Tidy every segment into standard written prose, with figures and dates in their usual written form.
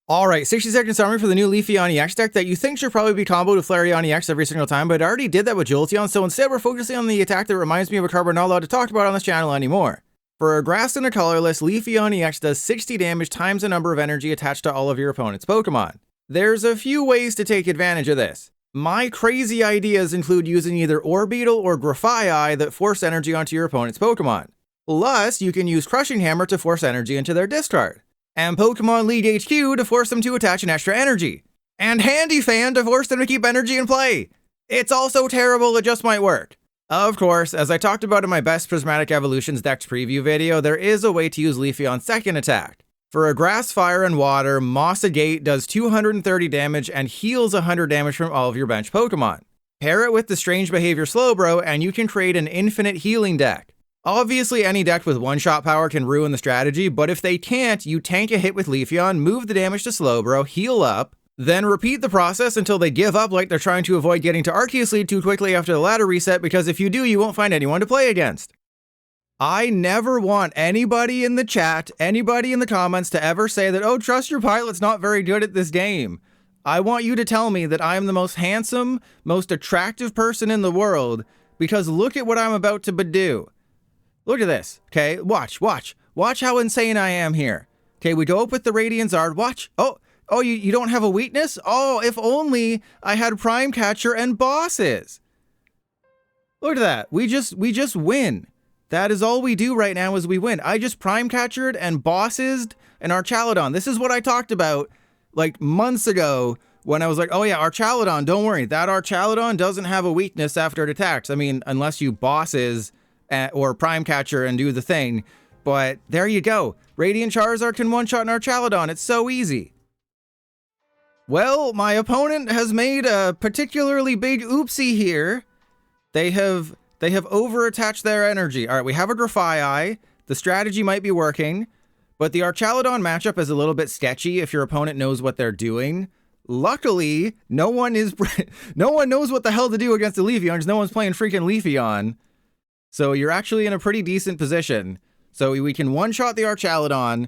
Alright, 60-second summary for the new Leafeon EX deck that you think should probably be comboed with Flareon EX every single time, but it already did that with Jolteon, so instead we're focusing on the attack that reminds me of a card we're not allowed to talk about on this channel anymore. For a grass and a colorless, Leafeon EX does 60 damage times the number of energy attached to all of your opponent's Pokemon. There's a few ways to take advantage of this. My crazy ideas include using either Orbeetle or Grafaiai that force energy onto your opponent's Pokemon. Plus, you can use Crushing Hammer to force energy into their discard. And Pokemon League HQ to force them to attach an extra energy. And Handheld Fan to force them to keep energy in play. It's all so terrible it just might work. Of course, as I talked about in my Best Prismatic Evolutions decks preview video, there is a way to use Leafeon's second attack. For a Grass, Fire, and Water, Moss Agate does 230 damage and heals 100 damage from all of your bench Pokemon. Pair it with the Strange Behavior Slowbro and you can create an infinite healing deck. Obviously, any deck with one-shot power can ruin the strategy, but if they can't, you tank a hit with Leafeon, move the damage to Slowbro, heal up, then repeat the process until they give up like they're trying to avoid getting to Arceus lead too quickly after the ladder reset, because if you do, you won't find anyone to play against. I never want anybody in the chat, anybody in the comments to ever say that, oh, trust your pilot's not very good at this game. I want you to tell me that I am the most handsome, most attractive person in the world, because look at what I'm about to do. Look at this, okay? Watch how insane I am here. Okay, we go up with the Radiant Charizard, watch. Oh, you don't have a weakness? Oh, if only I had Prime Catcher and bosses. Look at that, we just win. That is all we do right now is we win. I just Prime Catchered and bossed an Archaladon. This is what I talked about like months ago when I was like, oh yeah, Archaladon, don't worry. That Archaladon doesn't have a weakness after it attacks. I mean, unless you bosses or Prime Catcher and do the thing, but there you go. Radiant Charizard can one-shot an Archaladon. It's so easy. Well, my opponent has made a particularly big oopsie here. They have over-attached their energy. All right, we have a Grafaiai. The strategy might be working, but the Archaladon matchup is a little bit sketchy if your opponent knows what they're doing. Luckily, no one knows what the hell to do against the Leafeon because no one's playing freaking Leafeon. So you're actually in a pretty decent position. So we can one-shot the Archaladon,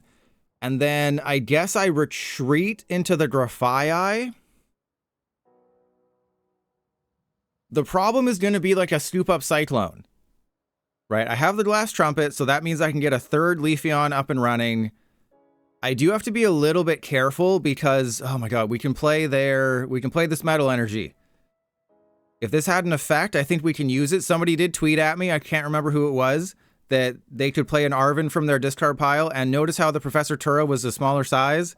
and then I guess I retreat into the Grafaiai. The problem is going to be like a scoop-up Cyclone. Right, I have the Glass Trumpet, so that means I can get a third Leafeon up and running. I do have to be a little bit careful because, oh my god, we can play this Metal Energy. If this had an effect, I think we can use it. Somebody did tweet at me, I can't remember who it was, that they could play an Arven from their discard pile, and notice how the Professor Tura was a smaller size?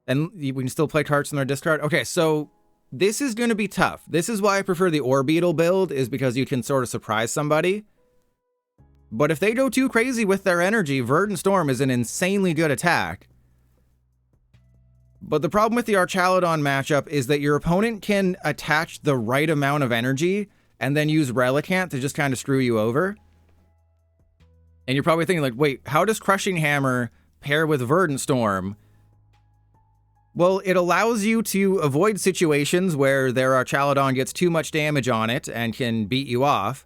And we can still play cards from their discard? Okay, so this is going to be tough. This is why I prefer the Orbeetle build, is because you can sort of surprise somebody. But if they go too crazy with their energy, Verdant Storm is an insanely good attack. But the problem with the Archaladon matchup is that your opponent can attach the right amount of energy and then use Relicanth to just kind of screw you over. And you're probably thinking like, wait, how does Crushing Hammer pair with Verdant Storm? Well, it allows you to avoid situations where their Archaladon gets too much damage on it and can beat you off.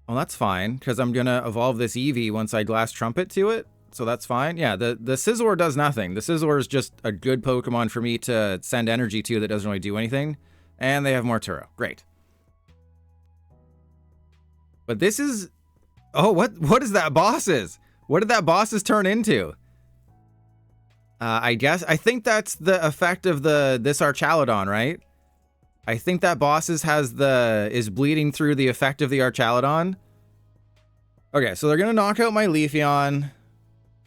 Well, that's fine, because I'm going to evolve this Eevee once I Glass Trumpet to it. So that's fine. Yeah, the Scizor does nothing. The Scizor is just a good Pokemon for me to send energy to that doesn't really do anything. And they have more Turo. Great. But this is... Oh, what is that bosses? What did that bosses turn into? I think that's the effect of this Archaladon, right? I think that bosses is bleeding through the effect of the Archaladon. Okay, so they're going to knock out my Leafeon.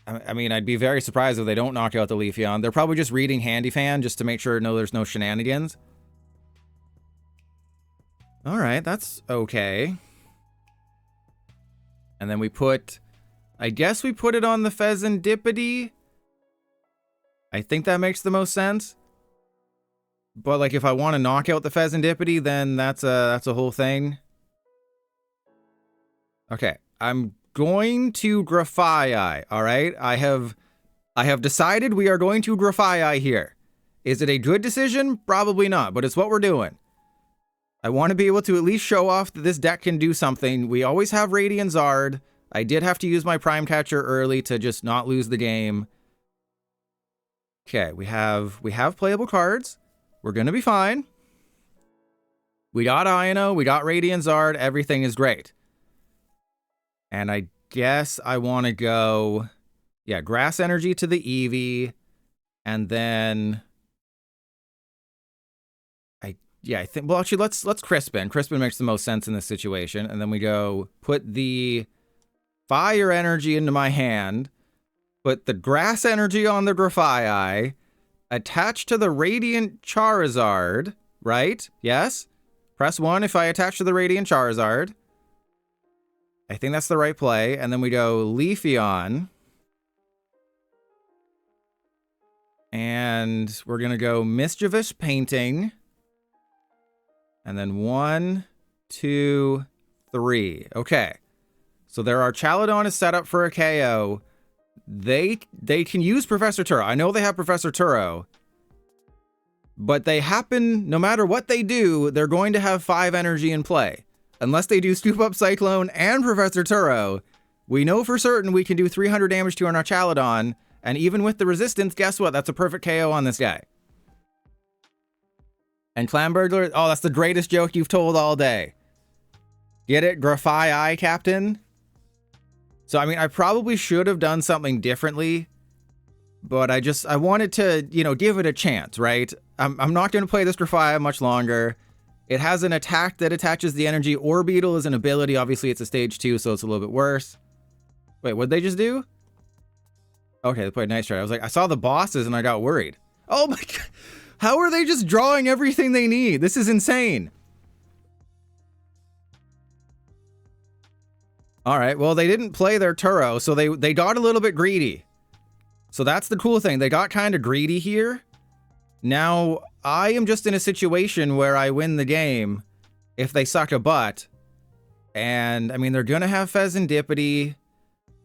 I mean, I'd be very surprised if they don't knock out the Leafeon. They're probably just reading Handheld Fan just to make sure there's no shenanigans. All right, that's okay. And then I guess we put it on the Fezandipiti. I think that makes the most sense. But like, if I want to knock out the Fezandipiti, then that's a whole thing. Okay, I'm going to Grafaiai, all right? I have decided we are going to Grafaiai here. Is it a good decision? Probably not, but it's what we're doing. I want to be able to at least show off that this deck can do something. We always have Radiant Charizard. I did have to use my Prime Catcher early to just not lose the game. Okay, we have playable cards. We're gonna be fine. We got Iono, we got Radiant Zard, everything is great. And I guess I want to go, yeah, Grass Energy to the Eevee, and then I think, well, actually, let's Crispin. Crispin makes the most sense in this situation, and then we go put the Fire Energy into my hand, put the Grass Energy on the Grafaiai, attach to the Radiant Charizard, right? Yes? Press 1 if I attach to the Radiant Charizard. I think that's the right play. And then we go Leafeon. And we're going to go Mischievous Painting. And then 1, 2, 3. Okay. So there our Chaladon is set up for a KO. They can use Professor Turo. I know they have Professor Turo. But they happen, no matter what they do, they're going to have 5 energy in play. Unless they do Scoop Up Cyclone and Professor Turo, we know for certain we can do 300 damage to our Chaladon, and even with the resistance, guess what? That's a perfect KO on this guy. And Clam Burglar, oh, that's the greatest joke you've told all day. Get it? Grafaiai, Captain? So, I mean, I probably should have done something differently, but I wanted to, you know, give it a chance, right? I'm not going to play this Grafaiai much longer. It has an attack that attaches the energy. Orbeetle is an ability. Obviously, it's a stage 2, so it's a little bit worse. Wait, what'd they just do? Okay, they played Night Stretcher. I was like, I saw the bosses and I got worried. Oh my god. How are they just drawing everything they need? This is insane. All right, well, they didn't play their Turo, so they got a little bit greedy. So that's the cool thing. They got kind of greedy here. Now, I am just in a situation where I win the game if they suck a butt. And, I mean, they're going to have Fezandipiti.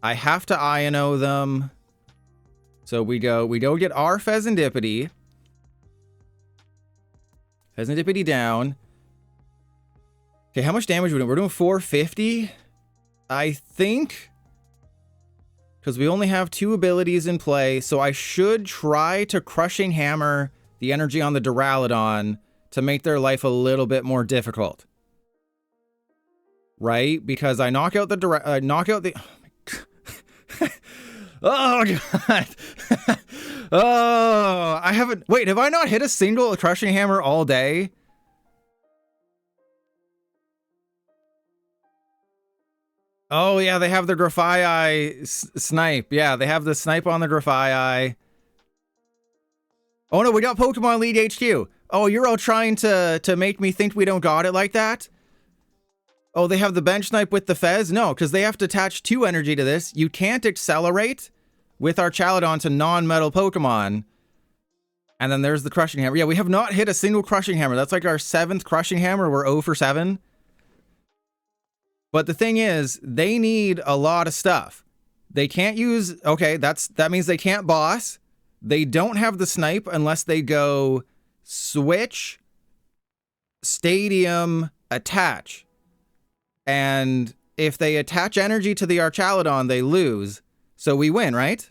I have to Iono them. So we go get our Fezandipiti. Fezandipiti down. Okay, how much damage are we doing? We're doing 450, I think. Because we only have 2 abilities in play, so I should try to Crushing Hammer the energy on the Duraludon to make their life a little bit more difficult. Right? Because I knock out the oh god. Oh, I haven't, wait, have I not hit a single Crushing Hammer all day? Oh yeah, they have the Grafaiai snipe. Yeah, they have the snipe on the Grafaiai. Oh no, we got Pokemon League HQ. Oh, you're all trying to make me think we don't got it like that? Oh, they have the bench snipe with the Fez? No, because they have to attach 2 energy to this. You can't accelerate with our Chaladon to non-metal Pokemon. And then there's the Crushing Hammer. Yeah, we have not hit a single Crushing Hammer. That's like our 7th Crushing Hammer. We're 0 for 7. But the thing is, they need a lot of stuff. They can't use, okay, that means they can't boss. They don't have the snipe unless they go Switch, Stadium, attach. And if they attach energy to the Archaladon, they lose. So we win, right?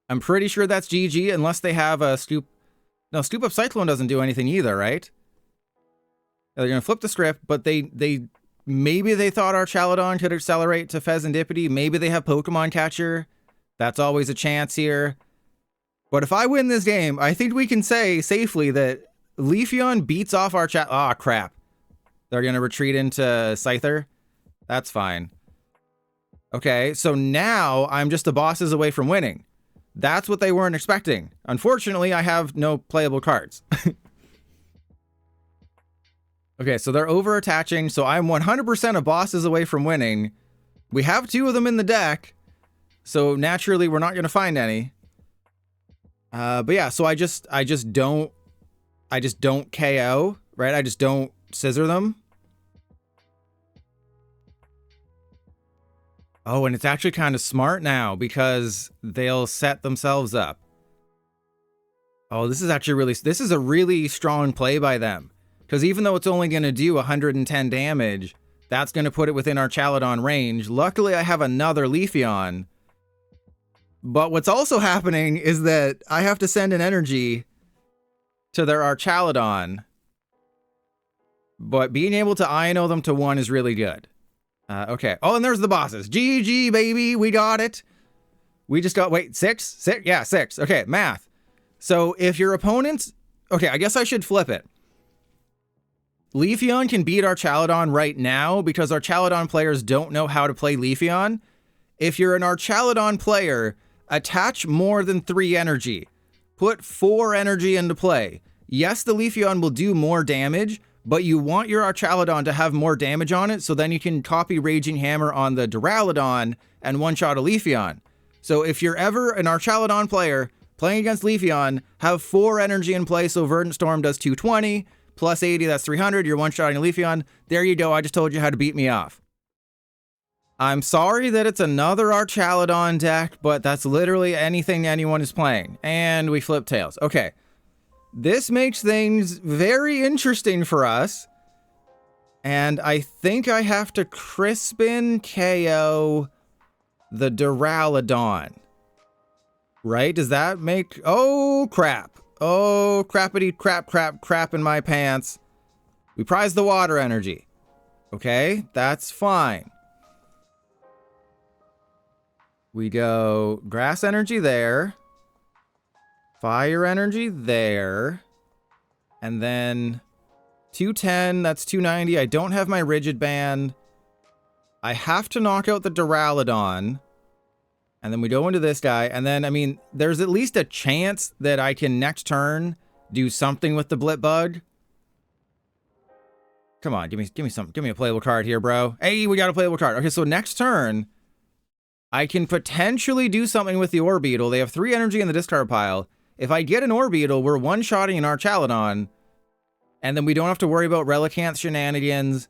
I'm pretty sure that's GG unless they have a Scoop. No, Scoop Up Cyclone doesn't do anything either, right? They're going to flip the script, but maybe they thought Archaladon could accelerate to Fezandipiti. Maybe they have Pokemon Catcher. That's always a chance here. But if I win this game, I think we can say safely that Leafeon beats off our Ah, crap. They're going to retreat into Scyther. That's fine. Okay, so now I'm just the bosses away from winning. That's what they weren't expecting. Unfortunately, I have no playable cards. Okay, so they're over-attaching, so I'm 100% of bosses away from winning. We have 2 of them in the deck, so naturally we're not going to find any. But yeah, so I just don't KO, right? I just don't scissor them. Oh, and it's actually kind of smart now because they'll set themselves up. Oh, this is actually this is a really strong play by them. Because even though it's only going to do 110 damage, that's going to put it within our Chaladon range. Luckily, I have another Leafeon. But what's also happening is that I have to send an energy to their Archaludon. But being able to Iono them to 1 is really good. Okay. Oh, and there's the bosses. GG, baby. We got it. We just got, wait, 6? 6? Yeah, 6. Okay, math. So if your opponent's... Okay, I guess I should flip it. Leafeon can beat Archaludon right now because Archaludon players don't know how to play Leafeon. If you're an Archaludon player, attach more than 3 energy. Put 4 energy into play. Yes, the Leafeon will do more damage, but you want your Archaludon to have more damage on it, so then you can copy Raging Hammer on the Duraludon and one-shot a Leafeon. So if you're ever an Archaludon player playing against Leafeon, have 4 energy in play, so Verdant Storm does 220, plus 80, that's 300, you're one-shotting a Leafeon. There you go, I just told you how to beat me off. I'm sorry that it's another Archaludon deck, but that's literally anything anyone is playing. And we flip tails. Okay. This makes things very interesting for us. And I think I have to Crispin KO the Duraludon. Right? Does that make... Oh, crap. Oh, crappity crap in my pants. We prize the water energy. Okay, that's fine. We go grass energy there. Fire energy there. And then 210, that's 290. I don't have my Rigid Band. I have to knock out the Duraludon. And then we go into this guy. And then, I mean, there's at least a chance that I can next turn do something with the Blipbug. Come on, give me something. Give me a playable card here, bro. Hey, we got a playable card. Okay, so next turn, I can potentially do something with the Orbeetle. They have 3 energy in the discard pile. If I get an Orbeetle, we're one-shotting an Archaludon, and then we don't have to worry about Relicanth shenanigans.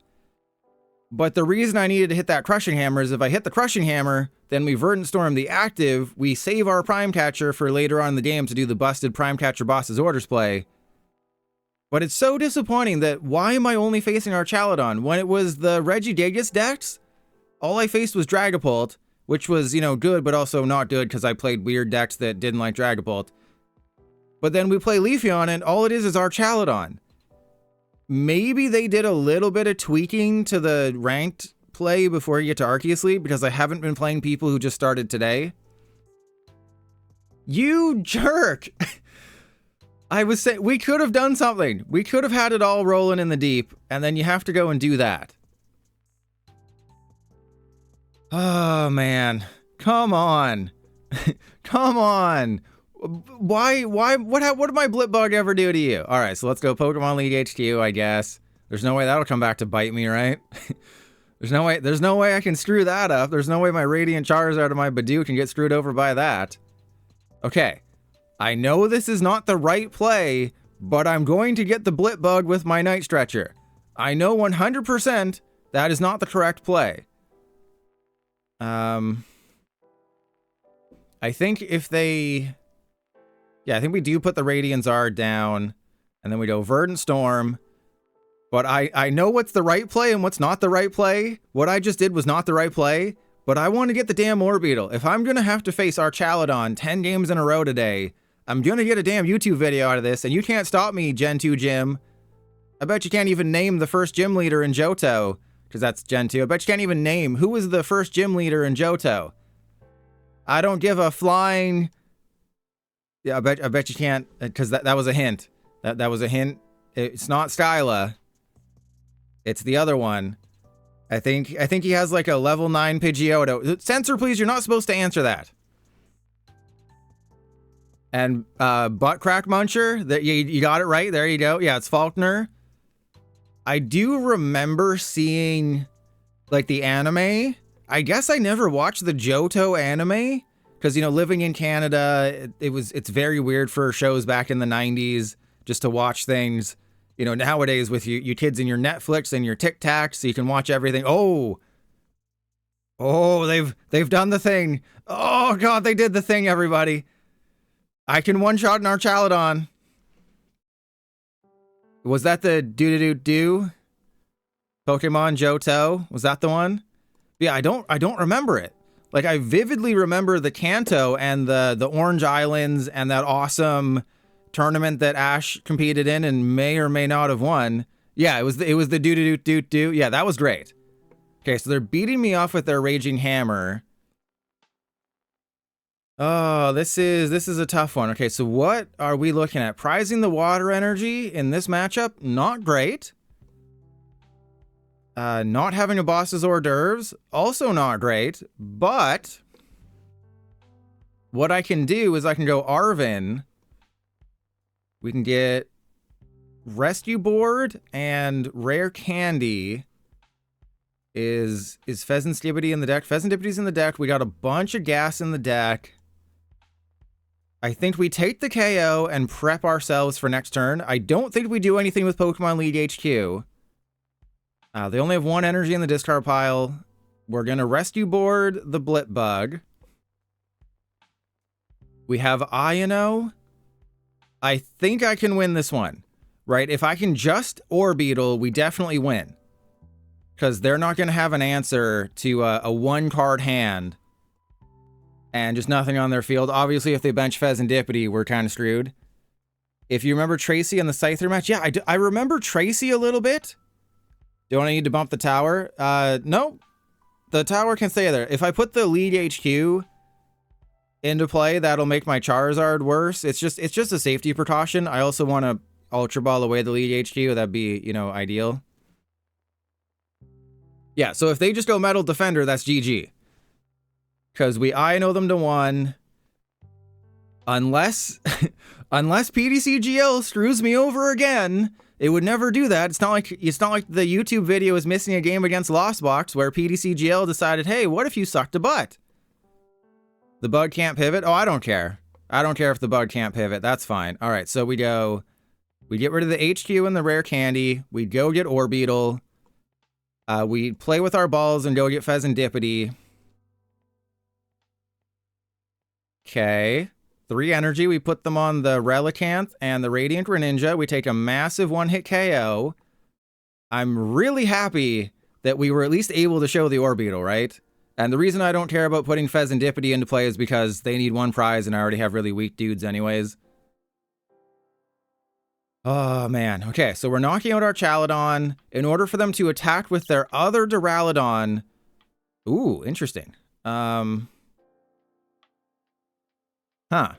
But the reason I needed to hit that Crushing Hammer is if I hit the Crushing Hammer, then we Verdant Storm the active, we save our Prime Catcher for later on in the game to do the busted Prime Catcher boss's orders play. But it's so disappointing that why am I only facing Archaludon? When it was the Regigigas decks, all I faced was Dragapult, which was, you know, good, but also not good because I played weird decks that didn't like Dragapult. But then we play Leafeon and all it is Archaludon. Maybe they did a little bit of tweaking to the ranked play before you get to Arceus League because I haven't been playing people who just started today. You jerk! I was saying, we could have done something. We could have had it all rolling in the deep, and then you have to go and do that. Oh, man. Come on. Come on. Why, what did my Blipbug ever do to you? All right, so let's go Pokemon League HQ, I guess. There's no way that'll come back to bite me, right? There's no way I can screw that up. There's no way my Radiant Charizard or my Budew can get screwed over by that. Okay. I know this is not the right play, but I'm going to get the Blipbug with my Night Stretcher. I know 100% that is not the correct play. I think if they... Yeah, I think we do put the Radiant Zard down, and then we go Verdant Storm. But I know what's the right play and what's not the right play. What I just did was not the right play, but I want to get the damn Orbeetle. If I'm going to have to face Archaludon 10 games in a row today, I'm going to get a damn YouTube video out of this, and you can't stop me, Gen 2 Gym. I bet you can't even name the first gym leader in Johto, because that's Gen 2. I bet you can't even name who was the first gym leader in Johto. I don't give a flying... Yeah, I bet you can't, because that was a hint. That was a hint. It's not Skyla. It's the other one. I think he has like a level 9 Pidgeotto. Censor, please, you're not supposed to answer that. And Butt Crack Muncher, that you got it right. There you go. Yeah, it's Faulkner. I do remember seeing like the anime. I guess I never watched the Johto anime because, you know, living in Canada, it's very weird for shows back in the 90s just to watch things. You know, nowadays with you kids and your Netflix and your Tic Tacs, so you can watch everything. Oh, they've done the thing. Oh God, they did the thing, everybody. I can one-shot an Archaludon. Was that the do Pokemon Johto? Was that the one? Yeah, I don't remember it. Like, I vividly remember the Kanto and the Orange Islands and that awesome tournament that Ash competed in and may or may not have won. Yeah, it was the do. Yeah, that was great. Okay, so they're beating me off with their Raging Hammer. Oh, this is a tough one. Okay, so what are we looking at? Prizing the water energy in this matchup, not great. Not having a boss's hors d'oeuvres, also not great. But what I can do is I can go Arven. We can get Rescue Board and Rare Candy. Is Fezandipiti in the deck? Fezandipiti's in the deck. We got a bunch of gas in the deck. I think we take the KO and prep ourselves for next turn. I don't think we do anything with Pokemon League HQ. They only have one energy in the discard pile. We're going to Rescue Board the Blipbug. We have Iono. I think I can win this one, right? If I can just Orbeetle, we definitely win. Because they're not going to have an answer to a one-card hand and just nothing on their field. Obviously, if they bench Fezandipiti, we're kind of screwed. If you remember Tracy in the Scyther match, yeah, I remember Tracy a little bit. Do I need to bump the tower? No. The tower can stay there. If I put the League HQ into play, that'll make my Charizard worse. It's just a safety precaution. I also want to Ultra Ball away the League HQ. That'd be, you know, ideal. Yeah, so if they just go Metal Defender, that's GG. Because we Iono them to 1. Unless PDCGL screws me over again. It would never do that. It's not like the YouTube video is missing a game against Lost Box where PDCGL decided, hey, what if you sucked a butt? The bug can't pivot? Oh, I don't care. I don't care if the bug can't pivot. That's fine. All right, so we get rid of the HQ and the Rare Candy. We go get Orbeetle. We play with our balls and go get Fezandipiti. Okay. 3 energy. We put them on the Relicanth and the Radiant Greninja. We take a massive one-hit KO. I'm really happy that we were at least able to show the Orbeetle, right? And the reason I don't care about putting Fezandipiti into play is because they need 1 prize and I already have really weak dudes anyways. Oh, man. Okay, so we're knocking out our Chaladon. In order for them to attack with their other Duraludon... Ooh, interesting. Huh.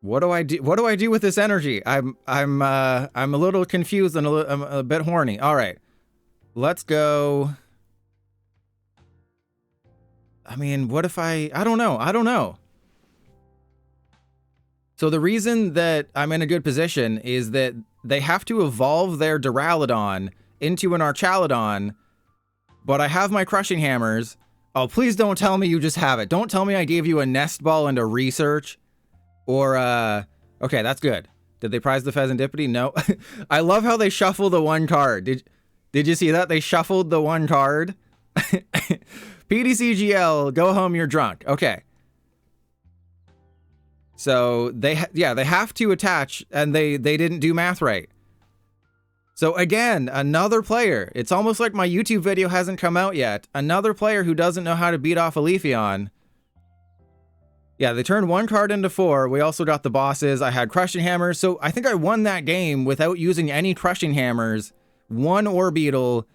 What do I do? What do I do with this energy? I'm a little confused and I'm a bit horny. All right, let's go. I mean, what if I don't know. So the reason that I'm in a good position is that they have to evolve their Duraludon into an Archaladon, but I have my Crushing Hammers. Oh, please don't tell me you just have it. Don't tell me I gave you a Nest Ball and a Research. Or, okay, that's good. Did they prize the Fezandipiti? No. I love how they shuffle the 1 card. Did you see that? They shuffled the 1 card. PDCGL, go home, you're drunk. Okay. So, they have to attach, and they didn't do math right. So again, another player. It's almost like my YouTube video hasn't come out yet. Another player who doesn't know how to beat off a Leafeon. Yeah, they turned 1 card into 4. We also got the bosses. I had Crushing Hammers. So I think I won that game without using any Crushing Hammers. 1 Orbeetle,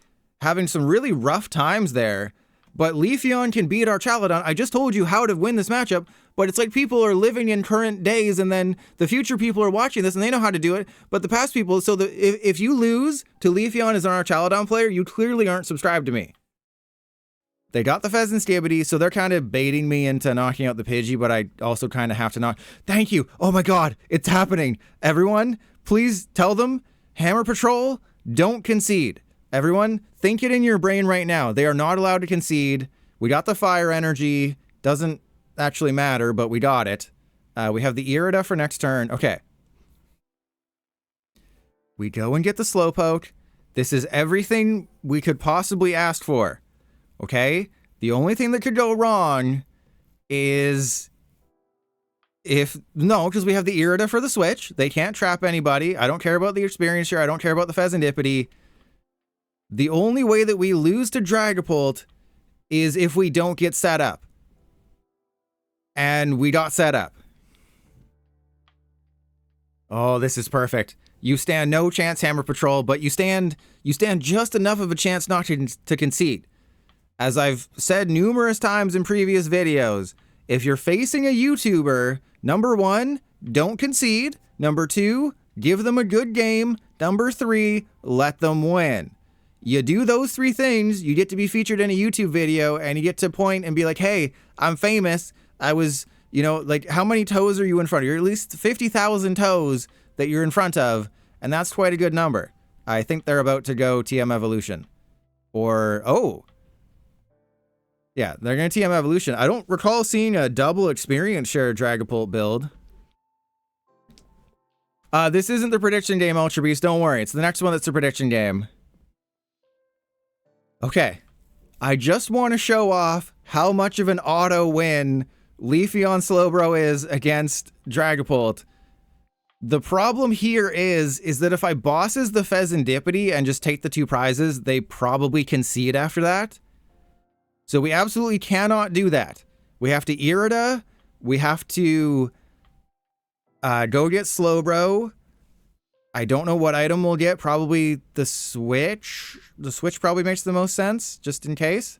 having some really rough times there. But Leafeon can beat our Chaladon. I just told you how to win this matchup, but it's like people are living in current days and then the future people are watching this and they know how to do it, but the past people, so if you lose to Leafeon as an Archaladon player, you clearly aren't subscribed to me. They got the Fezandipiti, so they're kind of baiting me into knocking out the Pidgey, but I also kind of have to knock. Thank you. Oh my God, it's happening. Everyone, please tell them, Hammer Patrol, don't concede. Everyone, think it in your brain right now. They are not allowed to concede. We got the fire energy. Doesn't actually matter, but we got it. We have the Irida for next turn. Okay. We go and get the Slowpoke. This is everything we could possibly ask for. Okay? The only thing that could go wrong is because we have the Irida for the Switch. They can't trap anybody. I don't care about the experience here. I don't care about the Fezandipiti. The only way that we lose to Dragapult is if we don't get set up. And we got set up. Oh, this is perfect. You stand no chance, Hammer Patrol, but you stand just enough of a chance not to concede. As I've said numerous times in previous videos, if you're facing a YouTuber, number 1, don't concede. Number 2, give them a good game. Number 3, let them win. You do those 3 things, you get to be featured in a YouTube video, and you get to point and be like, hey, I'm famous. I was, you know, like, how many toes are you in front of? You're at least 50,000 toes that you're in front of, and that's quite a good number. I think they're about to go TM Evolution. Or, oh. Yeah, they're going to TM Evolution. I don't recall seeing a double experience share Dragapult build. This isn't the prediction game, Ultra Beast. Don't worry. It's the next one that's the prediction game. Okay. I just want to show off how much of an auto win Leafeon Slowbro is against Dragapult. The problem here is that if I bosses the Fezandipiti and just take the 2 prizes, they probably concede after that. So we absolutely cannot do that. We have to Irida. We have to go get Slowbro. I don't know what item we'll get. Probably the Switch. The Switch probably makes the most sense, just in case.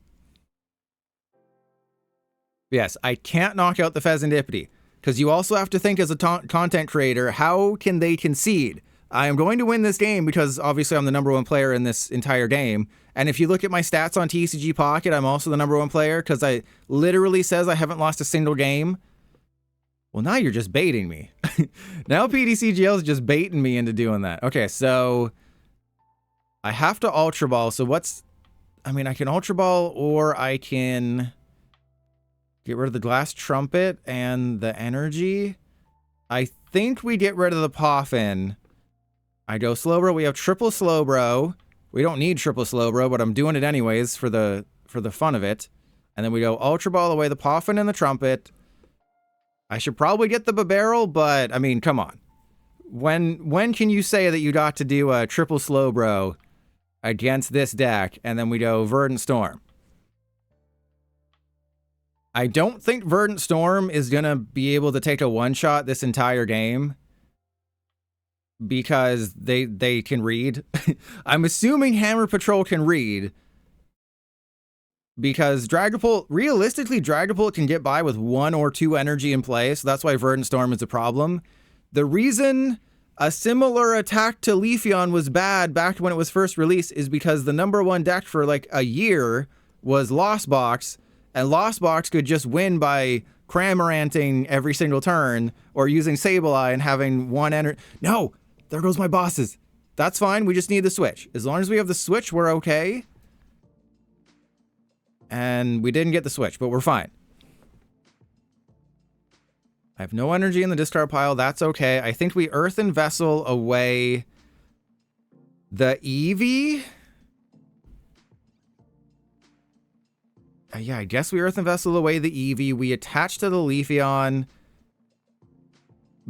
Yes, I can't knock out the Fezandipiti, because you also have to think as a content creator, how can they concede? I am going to win this game because obviously I'm the number 1 player in this entire game. And if you look at my stats on TCG Pocket, I'm also the number 1 player because I literally says I haven't lost a single game. Well, now you're just baiting me. Now PDCGL is just baiting me into doing that. Okay, so I have to Ultra Ball. So what's... I mean, I can Ultra Ball or I can get rid of the Glass Trumpet and the Energy. I think we get rid of the Poffin. I go Slowbro. We have triple Slowbro. We don't need triple Slowbro, but I'm doing it anyways for the fun of it. And then we go Ultra Ball away the Poffin and the Trumpet. I should probably get the Barrel, but I mean, come on. When can you say that you got to do a triple Slowbro against this deck? And then we go Verdant Storm. I don't think Verdant Storm is going to be able to take a one-shot this entire game. Because they can read. I'm assuming Hammer Patrol can read. Because Dragapult, realistically, Dragapult can get by with 1 or 2 energy in play, so that's why Verdant Storm is a problem. The reason a similar attack to Leafeon was bad back when it was first released is because the number 1 deck for like a year was Lost Box, and Lost Box could just win by Cramoranting every single turn, or using Sableye and having 1 energy. No! There goes my bosses. That's fine, we just need the Switch. As long as we have the Switch, we're okay. And we didn't get the Switch, but we're fine. I have no energy in the discard pile. That's okay. I think we Earthen Vessel away the Eevee. Yeah, I guess we Earthen Vessel away the Eevee. We attach to the Leafeon.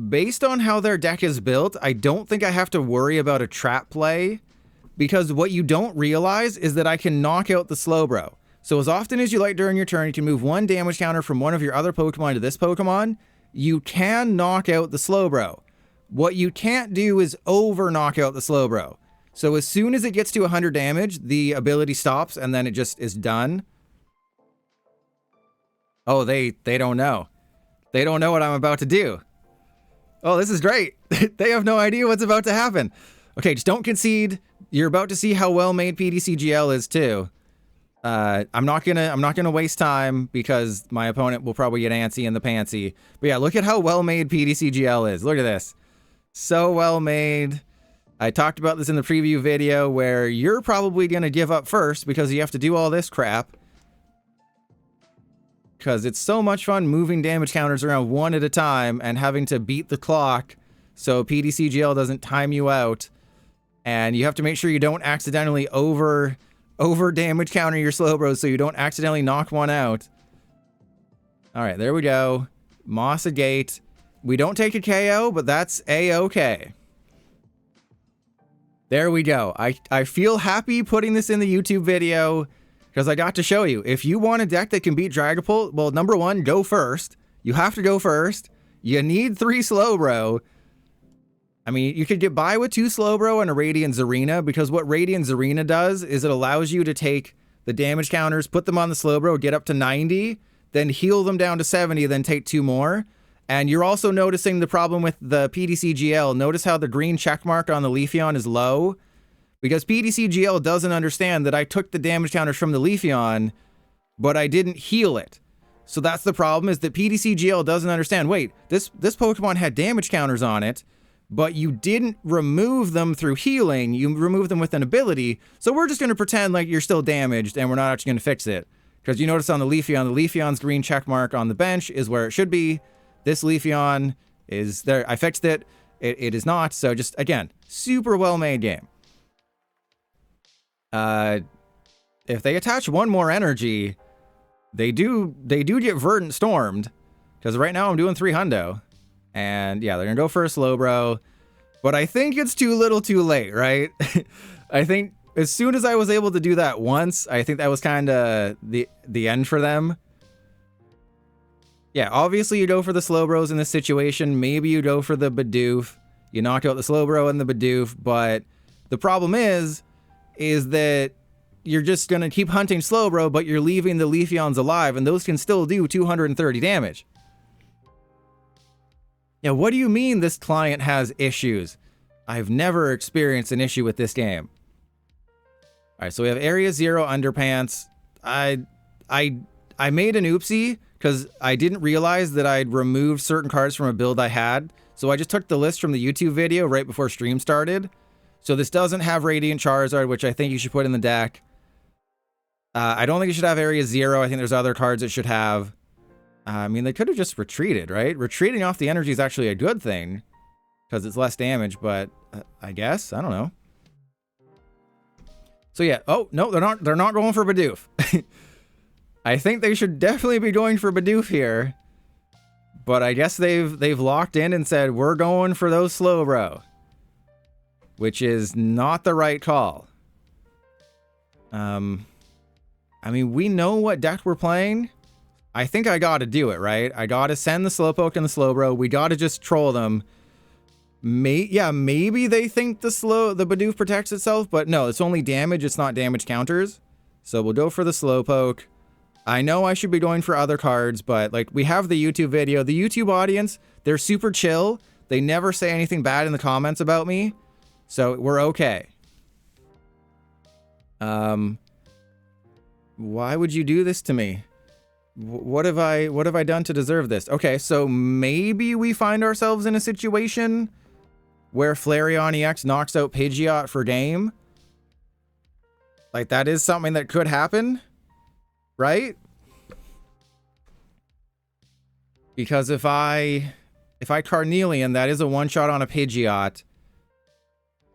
Based on how their deck is built, I don't think I have to worry about a trap play. Because what you don't realize is that I can knock out the Slowbro. So as often as you like during your turn, you can move 1 damage counter from one of your other Pokemon to this Pokemon. You can knock out the Slowbro. What you can't do is over knock out the Slowbro. So as soon as it gets to 100 damage, the ability stops and then it just is done. Oh, they don't know. They don't know what I'm about to do. Oh, this is great. They have no idea what's about to happen. Okay, just don't concede. You're about to see how well made PDCGL is too. I'm not gonna waste time because my opponent will probably get antsy in the pantsy. But yeah, look at how well made PDCGL is. Look at this. So well made. I talked about this in the preview video where you're probably gonna give up first because you have to do all this crap. Because it's so much fun moving damage counters around 1 at a time and having to beat the clock so PDCGL doesn't time you out. And you have to make sure you don't accidentally over damage counter your Slowbro so you don't accidentally knock one out. Alright, there we go. Moss a gate. We don't take a KO, but that's A-okay. There we go. I feel happy putting this in the YouTube video Because I got to show you, if you want a deck that can beat Dragapult, well, number one, go first. You have to go first. You need 3 Slowbro. I mean, you could get by with 2 Slowbro and a Radiant Zarina, because what Radiant Zarina does is it allows you to take the damage counters, put them on the Slowbro, get up to 90, then heal them down to 70, then take 2 more. And you're also noticing the problem with the PDCGL. Notice how the green check mark on the Leafeon is low? Because PDCGL doesn't understand that I took the damage counters from the Leafeon, but I didn't heal it. So that's the problem, is that PDCGL doesn't understand, wait, this Pokemon had damage counters on it, but you didn't remove them through healing, you removed them with an ability, so we're just going to pretend like you're still damaged and we're not actually going to fix it. Because you notice on the Leafeon's green check mark on the bench is where it should be. This Leafeon is there. I fixed it. It is not. So just, again, super well-made game. If they attach 1 more energy, they do get Verdant Stormed. Because right now I'm doing 3 hundo. And yeah, they're going to go for a Slowbro. But I think it's too little too late, right? I think as soon as I was able to do that once, I think that was kind of the end for them. Yeah, obviously you go for the Slowbros in this situation. Maybe you go for the Bidoof. You knock out the Slowbro and the Bidoof. But the problem is that you're just going to keep hunting Slowbro, but you're leaving the Leafeons alive, and those can still do 230 damage. Yeah, what do you mean this client has issues? I've never experienced an issue with this game. Alright, so we have Area 0 Underpants. I made an oopsie, because I didn't realize that I'd removed certain cards from a build I had. So I just took the list from the YouTube video right before stream started. So this doesn't have Radiant Charizard, which I think you should put in the deck. I don't think it should have Area 0. I think there's other cards it should have. I mean, they could have just retreated, right? Retreating off the energy is actually a good thing, because it's less damage, but I guess, I don't know. So yeah, oh, no, they're not going for Bidoof. I think they should definitely be going for Bidoof here. But I guess they've locked in and said, we're going for those Slowbro. Which is not the right call. I mean, we know what deck we're playing. I think I gotta do it, right? I gotta send the Slowpoke and the Slowbro. We gotta just troll them. Maybe they think the Bidoof protects itself, but no, it's only damage, it's not damage counters. So we'll go for the Slowpoke. I know I should be going for other cards, but like, we have the YouTube video. The YouTube audience, they're super chill. They never say anything bad in the comments about me. So we're okay. Why would you do this to me? What have I done to deserve this? Okay, so maybe we find ourselves in a situation where Flareon EX knocks out Pidgeot for game. Like, that is something that could happen, right? Because if I Carnelian, that is a one-shot on a Pidgeot.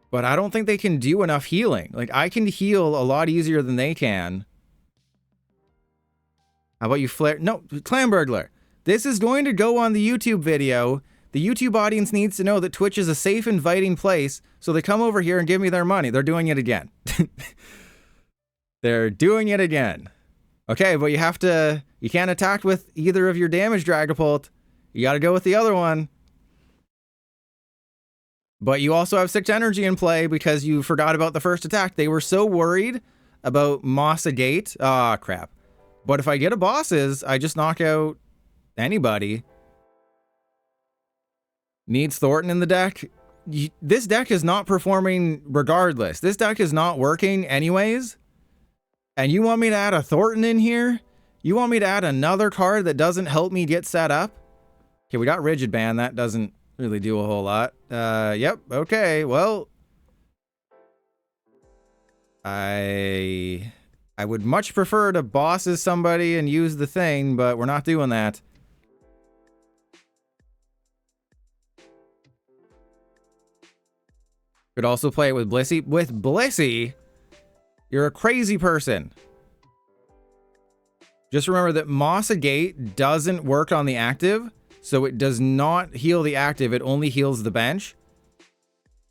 But I don't think they can do enough healing. Like, I can heal a lot easier than they can. How about you Flare? No, Clamburglar. This is going to go on the YouTube video. The YouTube audience needs to know that Twitch is a safe, inviting place, so they come over here and give me their money. They're doing it again. They're doing it again. Okay, but you can't attack with either of your damage Dragapult. You gotta go with the other one. But you also have 6 energy in play because you forgot about the first attack. They were so worried about Mossa Gate. Ah, crap. But if I get a bosses, I just knock out anybody. Needs Thornton in the deck. This deck is not performing regardless. This deck is not working anyways. And you want me to add a Thornton in here? You want me to add another card that doesn't help me get set up? Okay, we got Rigid Band. That doesn't really do a whole lot. Yep, okay, well. I would much prefer to bosses somebody and use the thing, but we're not doing that. Could also play it with Blissey. With Blissey? You're a crazy person. Just remember that Mossa Gate doesn't work on the active, so it does not heal the active, it only heals the bench.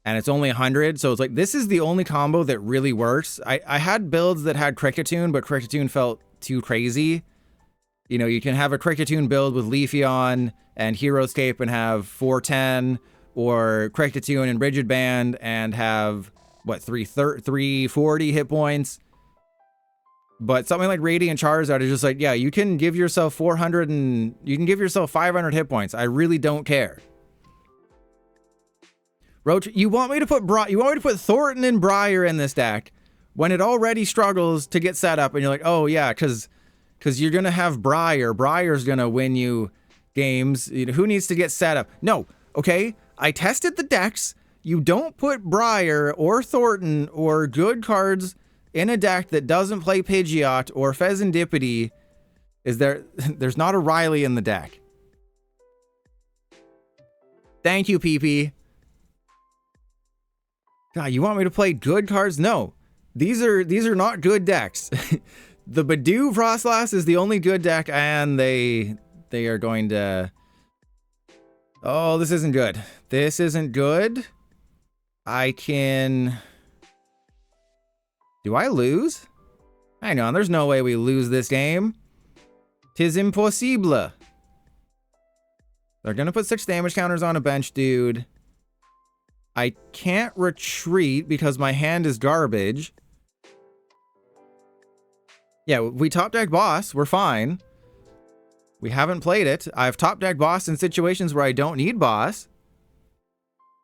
and it's only 100, so it's like, this is the only combo that really works. I had builds that had Kricketune, but Kricketune felt too crazy. You know, you can have a Kricketune build with Leafeon and Hero's Cape and have 410, or Kricketune and Rigid Band and have, what, 340 hit points. But something like Radiant Charizard is just like, yeah, you can give yourself 400 and you can give yourself 500 hit points. I really don't care. Roach, you want me to put Thornton and Briar in this deck when it already struggles to get set up, and you're like, oh yeah, because you're gonna have Briar. Briar's gonna win you games. You know, who needs to get set up? No, okay. I tested the decks. You don't put Briar or Thornton or good cards in a deck that doesn't play Pidgeot or Fezandipiti. There's not a Riley in the deck. Thank you, PP. God, you want me to play good cards? No. These are not good decks. The Budew Frostlass is the only good deck, and they are going to... Oh, this isn't good. This isn't good. I can... Do I lose? Hang on, there's no way we lose this game. 'Tis impossible. They're gonna put 6 damage counters on a bench, dude. I can't retreat because my hand is garbage. Yeah, we top deck boss. We're fine. We haven't played it. I've top deck boss in situations where I don't need boss.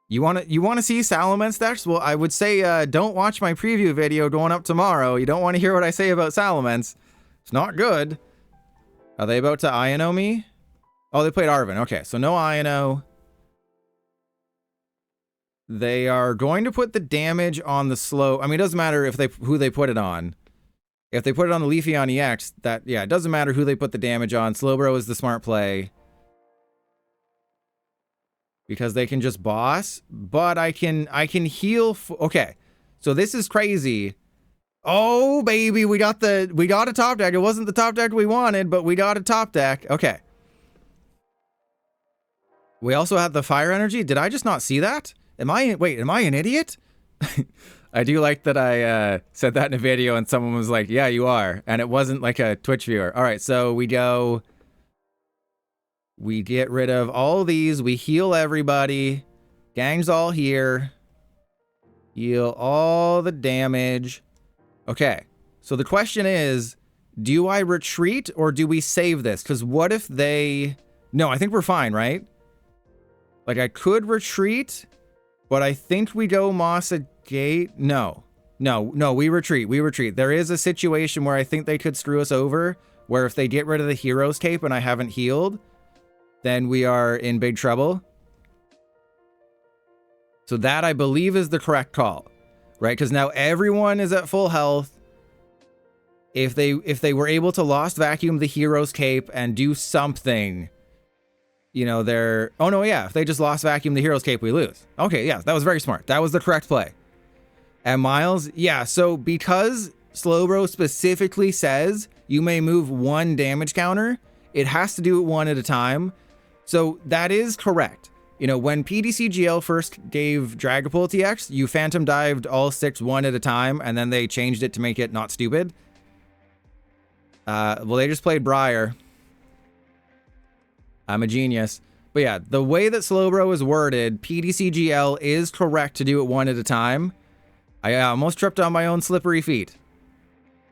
You want to see Salamence decks? Well, I would say don't watch my preview video going up tomorrow. You don't want to hear what I say about Salamence. It's not good. Are they about to Iono me? Oh, they played Arven. Okay, so no Iono. They are going to put the damage on the slow. I mean, it doesn't matter if who they put it on. If they put it on the Leafeon EX, yeah, it doesn't matter who they put the damage on. Slowbro is the smart play. Because they can just boss, but I can heal. Okay, so this is crazy. Oh baby, we got a top deck. It wasn't the top deck we wanted, but we got a top deck. Okay. We also have the fire energy. Did I just not see that? Am I an idiot? I do like that I said that in a video and someone was like, yeah, you are. And it wasn't like a Twitch viewer. All right, so we get rid of all these. We heal everybody. Gang's all here. Heal all the damage. Okay, so the question is, do I retreat or do we save this? Because what if they... No, I think we're fine, right? Like, I could retreat, but I think we go Moss a Gate. No, we retreat. We retreat. There is a situation where I think they could screw us over, where if they get rid of the Hero's Cape and I haven't healed, then we are in big trouble. So that, I believe, is the correct call, right? Because now everyone is at full health. If they were able to Lost Vacuum the Hero's Cape and do something, you know, they're... Oh, no, yeah. If they just Lost Vacuum the Hero's Cape, we lose. Okay, yeah, that was very smart. That was the correct play. And Miles, yeah, so because Slowbro specifically says you may move 1 damage counter, it has to do it 1 at a time. So that is correct. You know, when PDCGL first gave Dragapult TX, you Phantom Dived all 6 1 at a time, and then they changed it to make it not stupid. Well, they just played Briar. I'm a genius. But yeah, the way that Slowbro is worded, PDCGL is correct to do it 1 at a time. I almost tripped on my own slippery feet.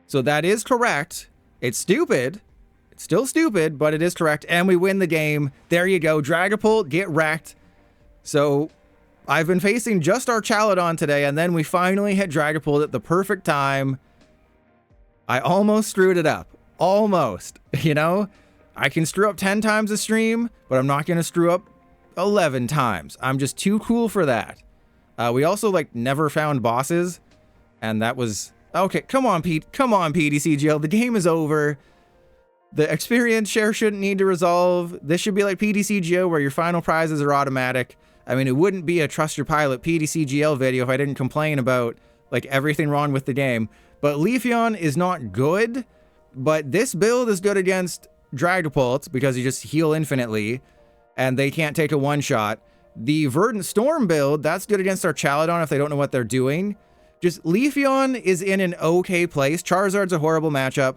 So that is correct. It's stupid. It's still stupid, but it is correct. And we win the game. There you go. Dragapult, get wrecked. So I've been facing just our Chaladon today, and then we finally hit Dragapult at the perfect time. I almost screwed it up. Almost. You know? I can screw up 10 times a stream, but I'm not going to screw up 11 times. I'm just too cool for that. We also, like, never found bosses, and that was... Okay, come on, Pete. Come on, PDCGL. The game is over. The experience share shouldn't need to resolve. This should be like PDCGO, where your final prizes are automatic. I mean, it wouldn't be a Trust Your Pilot PDCGL video if I didn't complain about, like, everything wrong with the game. But Leafeon is not good, but this build is good against Dragapult because you just heal infinitely, and they can't take a one-shot. The Verdant Storm build, that's good against our Chaladon if they don't know what they're doing. Just Leafeon is in an okay place. Charizard's a horrible matchup.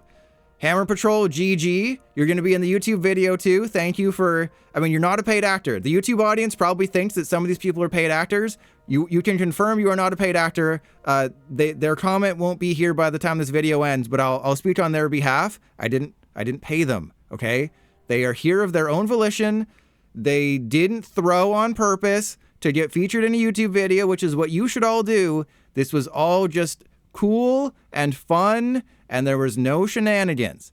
Hammer Patrol, GG. You're going to be in the YouTube video too. Thank you for, I mean, you're not a paid actor. The YouTube audience probably thinks that some of these people are paid actors. You can confirm you are not a paid actor. Their comment won't be here by the time this video ends, but I'll speak on their behalf. I didn't pay them, okay? They are here of their own volition. They didn't throw on purpose to get featured in a YouTube video, which is what you should all do. This was all just cool and fun, and there was no shenanigans.